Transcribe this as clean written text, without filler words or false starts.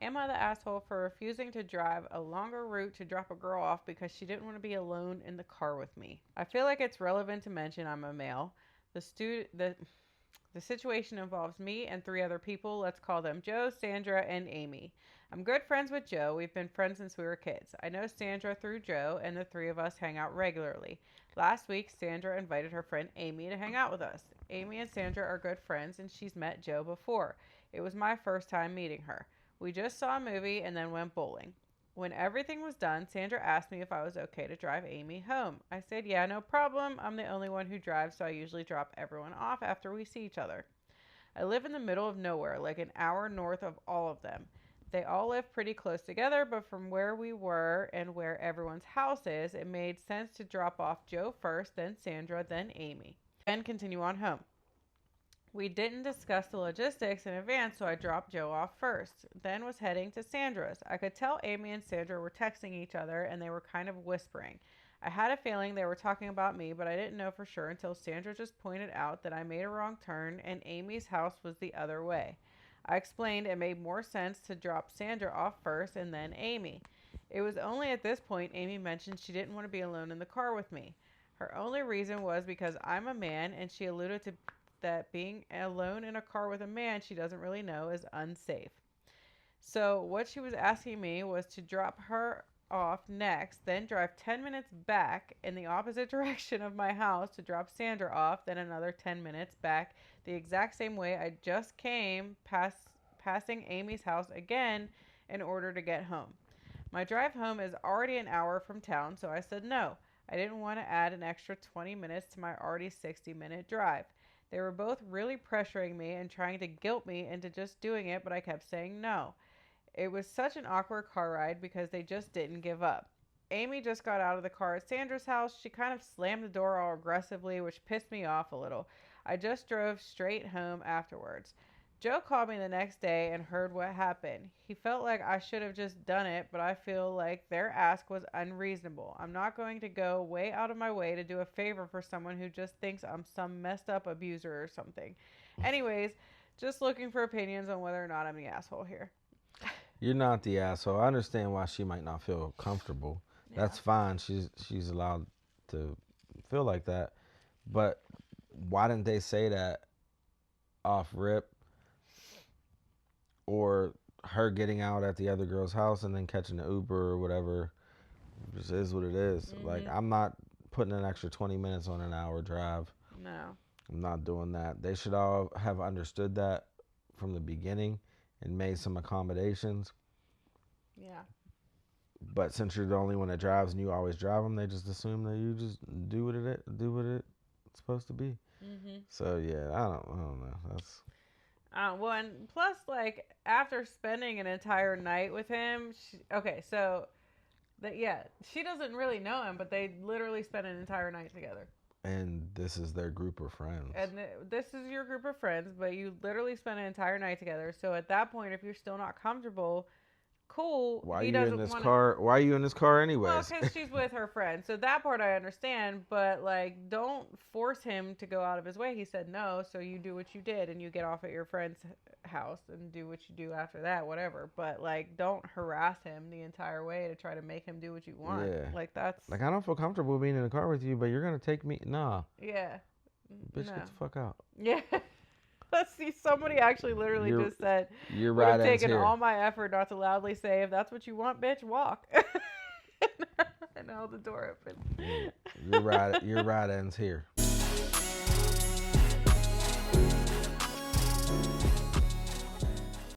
Am I the asshole for refusing to drive a longer route to drop a girl off because she didn't want to be alone in the car with me? I feel like it's relevant to mention I'm a male. The situation involves me and three other people. Let's call them Joe, Sandra, and Amy. I'm good friends with Joe. We've been friends since we were kids. I know Sandra through Joe, and the three of us hang out regularly. Last week, Sandra invited her friend Amy to hang out with us. Amy and Sandra are good friends, and she's met Joe before. It was my first time meeting her. We just saw a movie and then went bowling. When everything was done, Sandra asked me if I was okay to drive Amy home. I said, yeah, no problem. I'm the only one who drives, so I usually drop everyone off after we see each other. I live in the middle of nowhere, like an hour north of all of them. They all live pretty close together, but from where we were and where everyone's house is, it made sense to drop off Joe first, then Sandra, then Amy, and continue on home. We didn't discuss the logistics in advance, so I dropped Joe off first, then was heading to Sandra's. I could tell Amy and Sandra were texting each other and they were kind of whispering. I had a feeling they were talking about me, but I didn't know for sure until Sandra just pointed out that I made a wrong turn and Amy's house was the other way. I explained it made more sense to drop Sandra off first and then Amy. It was only at this point Amy mentioned she didn't want to be alone in the car with me. Her only reason was because I'm a man, and she alluded to that being alone in a car with a man she doesn't really know is unsafe. So, what she was asking me was to drop her off next, then drive 10 minutes back in the opposite direction of my house to drop Sandra off, then another 10 minutes back the exact same way I just came, passing Amy's house again in order to get home. My drive home is already an hour from town, so I said no. I didn't want to add an extra 20 minutes to my already 60-minute drive. They were both really pressuring me and trying to guilt me into just doing it, but I kept saying no. It was such an awkward car ride because they just didn't give up. Amy just got out of the car at Sandra's house. She kind of slammed the door all aggressively, which pissed me off a little. I just drove straight home afterwards. Joe called me the next day and heard what happened. He felt like I should have just done it, but I feel like their ask was unreasonable. I'm not going to go way out of my way to do a favor for someone who just thinks I'm some messed up abuser or something. Anyways, just looking for opinions on whether or not I'm the asshole here. You're not the asshole. I understand why she might not feel comfortable. Yeah. That's fine. She's allowed to feel like that. But why didn't they say that off rip, or her getting out at the other girl's house and then catching the Uber or whatever? It just is what it is. Mm-hmm. Like, I'm not putting an extra 20 minutes on an hour drive. No. I'm not doing that. They should all have understood that from the beginning and made some accommodations. Yeah. But since you're the only one that drives and you always drive them, they just assume that you just do what it's supposed to be. Mm-hmm. So yeah, I don't know. That's Well, and plus, like, after spending an entire night with him, okay, so, yeah, she doesn't really know him, but they literally spent an entire night together. and this is their group of friends. And this is your group of friends, but you literally spent an entire night together. So at that point, if you're still not comfortable, cool. Why are He you in doesn't this want to. car? Why are you in this car Well, anyways? because she's with her friend. So that part I understand, but like, don't force him to go out of his way. He said no, so you do what you did and you get off at your friend's house and do what you do after that, whatever. But like, don't harass him the entire way to try to make him do what you want. Yeah. Like, that's. Like, I don't feel comfortable being in the car with you, but you're gonna take me? Nah, Yeah. bitch, No. get the fuck out. Yeah. Let's see. Somebody actually literally Your just said, your would have ride ends taken here. all my effort not to loudly say, if that's what you want, bitch, walk. And held the door open. Your ride ends here.